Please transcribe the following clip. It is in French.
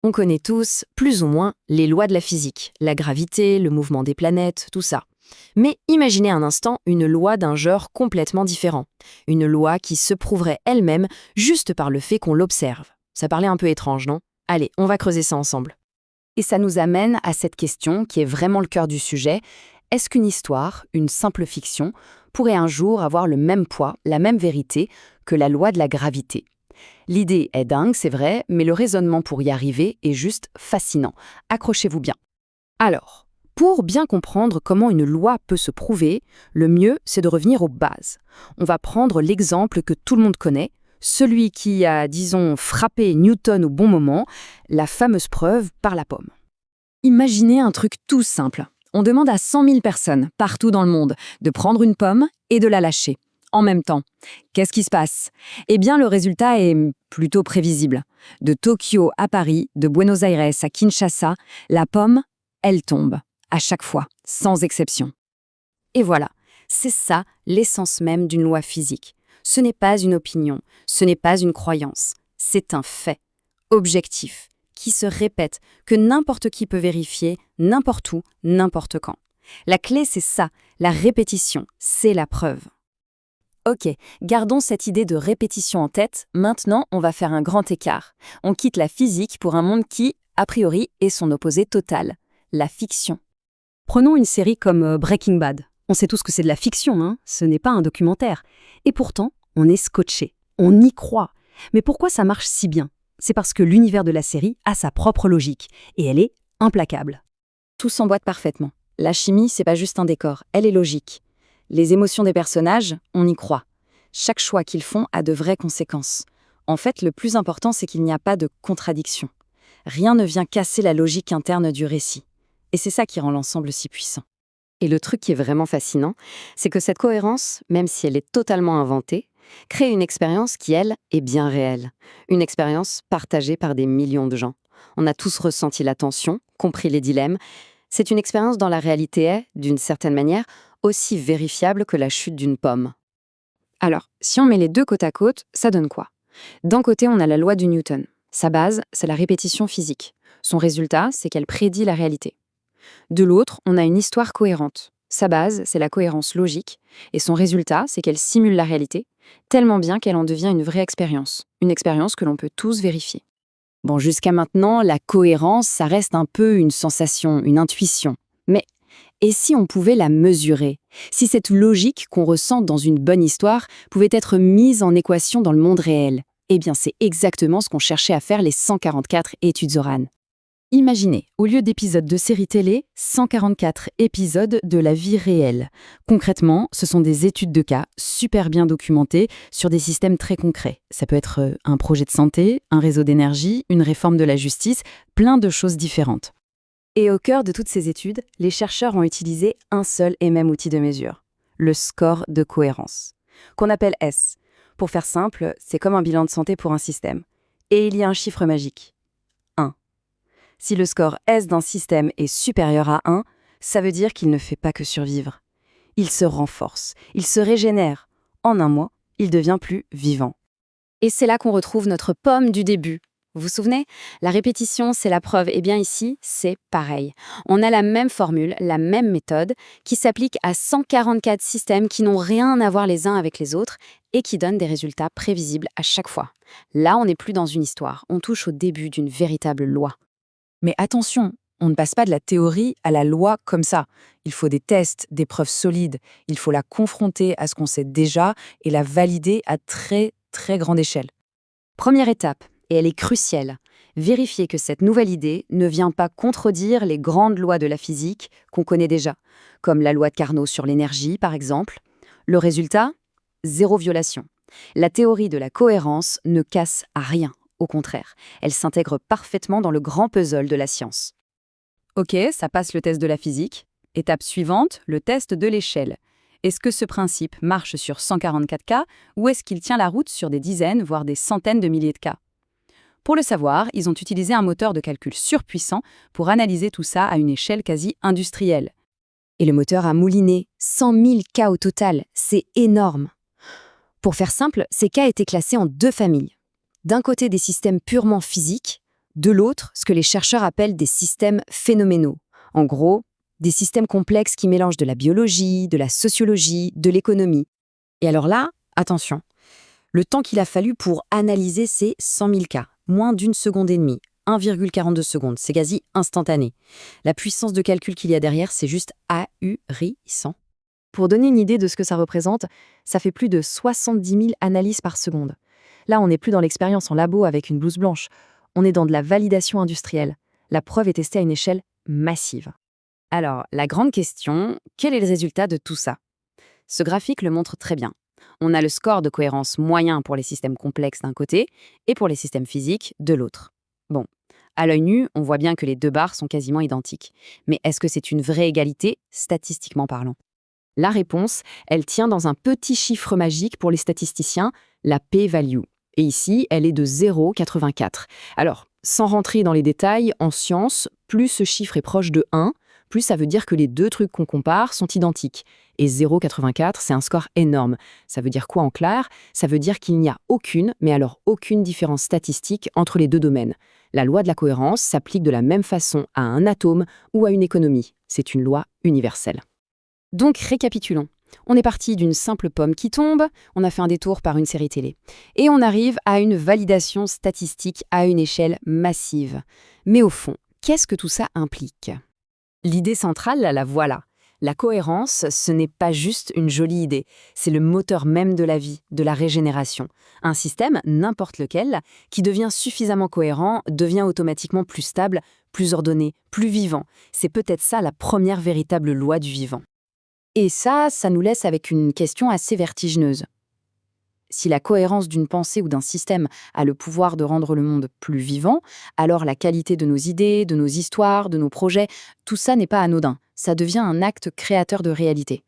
On connaît tous, plus ou moins, les lois de la physique, la gravité, le mouvement des planètes, tout ça. Mais imaginez un instant une loi d'un genre complètement différent. Une loi qui se prouverait elle-même juste par le fait qu'on l'observe. Ça paraît un peu étrange, non? Allez, on va creuser ça ensemble. Et ça nous amène à cette question qui est vraiment le cœur du sujet. Est-ce qu'une histoire, une simple fiction, pourrait un jour avoir le même poids, la même vérité que la loi de la gravité? L'idée est dingue, c'est vrai, mais le raisonnement pour y arriver est juste fascinant. Accrochez-vous bien. Alors, pour bien comprendre comment une loi peut se prouver, le mieux, c'est de revenir aux bases. On va prendre l'exemple que tout le monde connaît, celui qui a, disons, frappé Newton au bon moment, la fameuse preuve par la pomme. Imaginez un truc tout simple. On demande à 100 000 personnes, partout dans le monde, de prendre une pomme et de la lâcher, en même temps. Qu'est-ce qui se passe? Eh bien, le résultat est plutôt prévisible. De Tokyo à Paris, de Buenos Aires à Kinshasa, la pomme, elle tombe, à chaque fois, sans exception. Et voilà, c'est ça l'essence même d'une loi physique. Ce n'est pas une opinion, ce n'est pas une croyance, c'est un fait, objectif, qui se répète, que n'importe qui peut vérifier, n'importe où, n'importe quand. La clé, c'est ça, la répétition, c'est la preuve. Ok, gardons cette idée de répétition en tête, maintenant on va faire un grand écart. On quitte la physique pour un monde qui, a priori, est son opposé total, la fiction. Prenons une série comme Breaking Bad. On sait tous que c'est de la fiction, hein, ce n'est pas un documentaire. Et pourtant, on est scotché, on y croit. Mais pourquoi ça marche si bien? C'est parce que l'univers de la série a sa propre logique, et elle est implacable. Tout s'emboîte parfaitement. La chimie, c'est pas juste un décor, elle est logique. Les émotions des personnages, on y croit. Chaque choix qu'ils font a de vraies conséquences. En fait, le plus important, c'est qu'il n'y a pas de contradiction. Rien ne vient casser la logique interne du récit. Et c'est ça qui rend l'ensemble si puissant. Et le truc qui est vraiment fascinant, c'est que cette cohérence, même si elle est totalement inventée, crée une expérience qui, elle, est bien réelle. Une expérience partagée par des millions de gens. On a tous ressenti la tension, compris les dilemmes. C'est une expérience dont la réalité est, d'une certaine manière, aussi vérifiable que la chute d'une pomme. Alors, si on met les deux côte à côte, ça donne quoi? D'un côté, on a la loi de Newton. Sa base, c'est la répétition physique. Son résultat, c'est qu'elle prédit la réalité. De l'autre, on a une histoire cohérente. Sa base, c'est la cohérence logique, et son résultat, c'est qu'elle simule la réalité, tellement bien qu'elle en devient une vraie expérience. Une expérience que l'on peut tous vérifier. Bon, jusqu'à maintenant, la cohérence, ça reste un peu une sensation, une intuition. Mais et si on pouvait la mesurer? Si cette logique qu'on ressent dans une bonne histoire pouvait être mise en équation dans le monde réel? Eh bien, c'est exactement ce qu'ont cherché à faire les 144 études Zoran. Imaginez, au lieu d'épisodes de séries télé, 144 épisodes de la vie réelle. Concrètement, ce sont des études de cas super bien documentées sur des systèmes très concrets. Ça peut être un projet de santé, un réseau d'énergie, une réforme de la justice, plein de choses différentes. Et au cœur de toutes ces études, les chercheurs ont utilisé un seul et même outil de mesure, le score de cohérence, qu'on appelle S. Pour faire simple, c'est comme un bilan de santé pour un système. Et il y a un chiffre magique. 1. Si le score S d'un système est supérieur à 1, ça veut dire qu'il ne fait pas que survivre. Il se renforce, il se régénère. En un mois, il devient plus vivant. Et c'est là qu'on retrouve notre pomme du début. Vous vous souvenez? La répétition, c'est la preuve. Et bien ici, c'est pareil. On a la même formule, la même méthode, qui s'applique à 144 systèmes qui n'ont rien à voir les uns avec les autres et qui donnent des résultats prévisibles à chaque fois. Là, on n'est plus dans une histoire, on touche au début d'une véritable loi. Mais attention, on ne passe pas de la théorie à la loi comme ça. Il faut des tests, des preuves solides. Il faut la confronter à ce qu'on sait déjà et la valider à très, très grande échelle. Première étape, et elle est cruciale, vérifier que cette nouvelle idée ne vient pas contredire les grandes lois de la physique qu'on connaît déjà, comme la loi de Carnot sur l'énergie, par exemple. Le résultat? Zéro violation. La théorie de la cohérence ne casse à rien. Au contraire, elle s'intègre parfaitement dans le grand puzzle de la science. Ok, ça passe le test de la physique. Étape suivante, le test de l'échelle. Est-ce que ce principe marche sur 144 cas ou est-ce qu'il tient la route sur des dizaines, voire des centaines de milliers de cas? Pour le savoir, ils ont utilisé un moteur de calcul surpuissant pour analyser tout ça à une échelle quasi industrielle. Et le moteur a mouliné 100 000 cas au total, c'est énorme. Pour faire simple, ces cas étaient classés en deux familles. D'un côté, des systèmes purement physiques, De l'autre, ce que les chercheurs appellent des systèmes phénoménaux. En gros, des systèmes complexes qui mélangent de la biologie, de la sociologie, de l'économie. Et alors là, attention, le temps qu'il a fallu pour analyser ces 100 000 cas, moins d'une seconde et demie, 1,42 secondes, c'est quasi instantané. La puissance de calcul qu'il y a derrière, c'est juste ahurissant. Pour donner une idée de ce que ça représente, ça fait plus de 70 000 analyses par seconde. Là, on n'est plus dans l'expérience en labo avec une blouse blanche, on est dans de la validation industrielle. La preuve est testée à une échelle massive. Alors, la grande question, quel est le résultat de tout ça? Ce graphique le montre très bien. On a le score de cohérence moyen pour les systèmes complexes d'un côté et pour les systèmes physiques de l'autre. Bon, à l'œil nu, on voit bien que les deux barres sont quasiment identiques. Mais est-ce que c'est une vraie égalité, statistiquement parlant? La réponse, elle tient dans un petit chiffre magique pour les statisticiens, la p-value. Et ici, elle est de 0,84. Alors, sans rentrer dans les détails, en science, plus ce chiffre est proche de 1, plus ça veut dire que les deux trucs qu'on compare sont identiques. Et 0,84, c'est un score énorme. Ça veut dire quoi en clair? Ça veut dire qu'il n'y a aucune, mais alors aucune différence statistique entre les deux domaines. La loi de la cohérence s'applique de la même façon à un atome ou à une économie. C'est une loi universelle. Donc, récapitulons. On est parti d'une simple pomme qui tombe, on a fait un détour par une série télé. Et on arrive à une validation statistique à une échelle massive. Mais au fond, qu'est-ce que tout ça implique? L'idée centrale, la voilà. La cohérence, ce n'est pas juste une jolie idée, c'est le moteur même de la vie, de la régénération. Un système, n'importe lequel, qui devient suffisamment cohérent, devient automatiquement plus stable, plus ordonné, plus vivant. C'est peut-être ça la première véritable loi du vivant. Et ça nous laisse avec une question assez vertigineuse. Si la cohérence d'une pensée ou d'un système a le pouvoir de rendre le monde plus vivant, alors la qualité de nos idées, de nos histoires, de nos projets, tout ça n'est pas anodin. Ça devient un acte créateur de réalité.